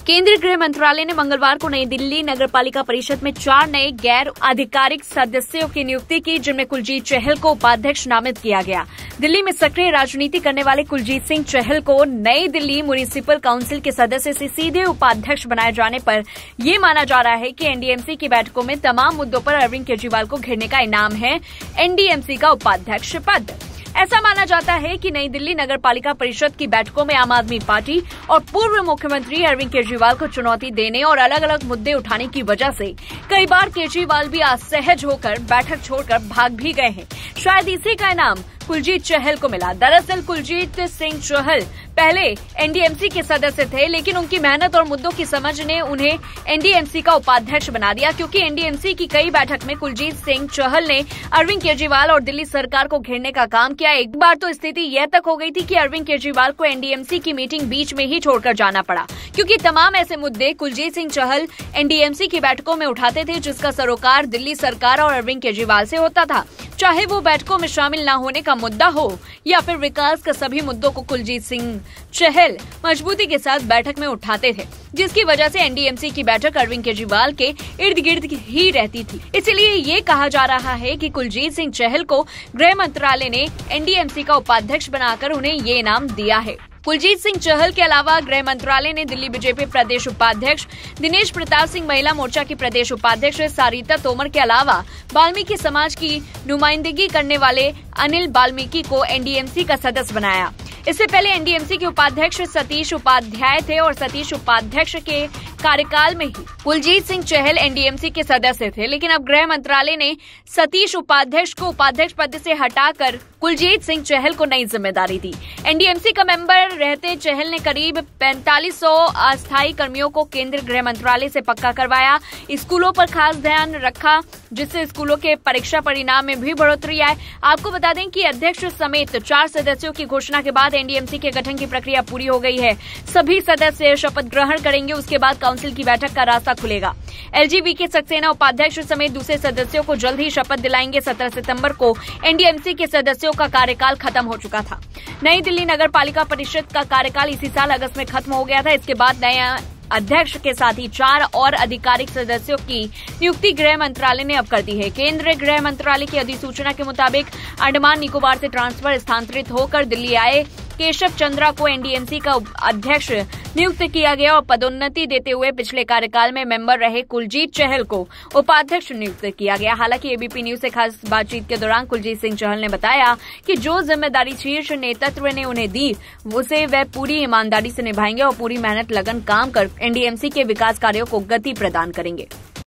केंद्रीय गृह मंत्रालय ने मंगलवार को नई दिल्ली नगर पालिका परिषद में 4 नए गैर आधिकारिक सदस्यों की नियुक्ति की, जिनमें कुलजीत चहल को उपाध्यक्ष नामित किया गया। दिल्ली में सक्रिय राजनीति करने वाले कुलजीत सिंह चहल को नई दिल्ली म्युनिसिपल काउंसिल के सदस्य से सीधे उपाध्यक्ष बनाए जाने पर यह माना जा रहा है कि एनडीएमसी की बैठकों में तमाम मुद्दों पर अरविंद केजरीवाल को घेरने का इनाम है एनडीएमसी का उपाध्यक्ष पद। ऐसा माना जाता है कि नई दिल्ली नगर पालिका परिषद की बैठकों में आम आदमी पार्टी और पूर्व मुख्यमंत्री अरविंद केजरीवाल को चुनौती देने और अलग अलग मुद्दे उठाने की वजह से कई बार केजरीवाल भी असहज होकर बैठक छोड़कर भाग भी गए हैं। शायद इसी का इनाम कुलजीत चहल को मिला। दरअसल कुलजीत सिंह चहल पहले एनडीएमसी के सदस्य थे, लेकिन उनकी मेहनत और मुद्दों की समझ ने उन्हें एनडीएमसी का उपाध्यक्ष बना दिया, क्योंकि एनडीएमसी की कई बैठक में कुलजीत सिंह चहल ने अरविंद केजरीवाल और दिल्ली सरकार को घेरने का काम किया। एक बार तो स्थिति यह तक हो गई थी कि अरविंद केजरीवाल को एनडीएमसी की मीटिंग बीच में ही छोड़कर जाना पड़ा, क्योंकि तमाम ऐसे मुद्दे कुलजीत सिंह चहल एनडीएमसी की बैठकों में उठाते थे, जिसका सरोकार दिल्ली सरकार और अरविंद केजरीवाल से होता था। चाहे वो बैठकों में शामिल न होने का मुद्दा हो या फिर विकास का, सभी मुद्दों को कुलजीत सिंह चहल मजबूती के साथ बैठक में उठाते थे, जिसकी वजह से एनडीएमसी की बैठक अरविंद केजरीवाल के इर्द गिर्द ही रहती थी। इसलिए ये कहा जा रहा है कि कुलजीत सिंह चहल को गृह मंत्रालय ने एनडीएमसी का उपाध्यक्ष बनाकर उन्हें ये इनाम दिया है। कुलजीत सिंह चहल के अलावा गृह मंत्रालय ने दिल्ली बीजेपी प्रदेश उपाध्यक्ष दिनेश प्रताप सिंह, महिला मोर्चा की प्रदेश उपाध्यक्ष सारिता तोमर के अलावा वाल्मीकि समाज की नुमाइंदगी करने वाले अनिल वाल्मीकि को एनडीएमसी का सदस्य बनाया। इससे पहले एनडीएमसी के उपाध्यक्ष सतीश उपाध्याय थे और सतीश उपाध्यक्ष के कार्यकाल में ही कुलजीत सिंह चहल एनडीएमसी के सदस्य थे, लेकिन अब गृह मंत्रालय ने सतीश उपाध्यक्ष को उपाध्यक्ष पद से हटाकर कुलजीत सिंह चहल को नई जिम्मेदारी दी। एनडीएमसी का मेंबर रहते चहल ने करीब 4500 अस्थायी कर्मियों को केंद्रीय गृह मंत्रालय से पक्का करवाया। स्कूलों पर खास ध्यान रखा, जिससे स्कूलों के परीक्षा परिणाम में भी बढ़ोतरी आए। आपको बता दें कि अध्यक्ष समेत 4 सदस्यों की घोषणा के बाद एनडीएमसी के गठन की प्रक्रिया पूरी हो गई है। सभी सदस्य शपथ ग्रहण करेंगे, उसके बाद काउंसिल की बैठक का रास्ता खुलेगा। एलजीबी सक्सेना उपाध्यक्ष समेत दूसरे सदस्यों को जल्द ही शपथ दिलाएंगे। 17 सितंबर को एनडीएमसी के सदस्यों का कार्यकाल खत्म हो चुका था। नई दिल्ली नगर पालिका परिषद का कार्यकाल इसी साल अगस्त में खत्म हो गया था। इसके बाद नया अध्यक्ष के साथ ही 4 और आधिकारिक सदस्यों की नियुक्ति गृह मंत्रालय ने अब कर दी है। केंद्रीय गृह मंत्रालय की अधिसूचना के मुताबिक अंडमान निकोबार से ट्रांसफर स्थानांतरित होकर दिल्ली आए केशव चंद्रा को एनडीएमसी का अध्यक्ष नियुक्त किया गया और पदोन्नति देते हुए पिछले कार्यकाल में मेंबर रहे कुलजीत चहल को उपाध्यक्ष नियुक्त किया गया। हालांकि एबीपी न्यूज से खास बातचीत के दौरान कुलजीत सिंह चहल ने बताया कि जो जिम्मेदारी शीर्ष नेतृत्व ने उन्हें दी, उसे वह पूरी ईमानदारी से निभाएंगे और पूरी मेहनत लगन काम कर एनडीएमसी के विकास कार्यों को गति प्रदान करेंगे।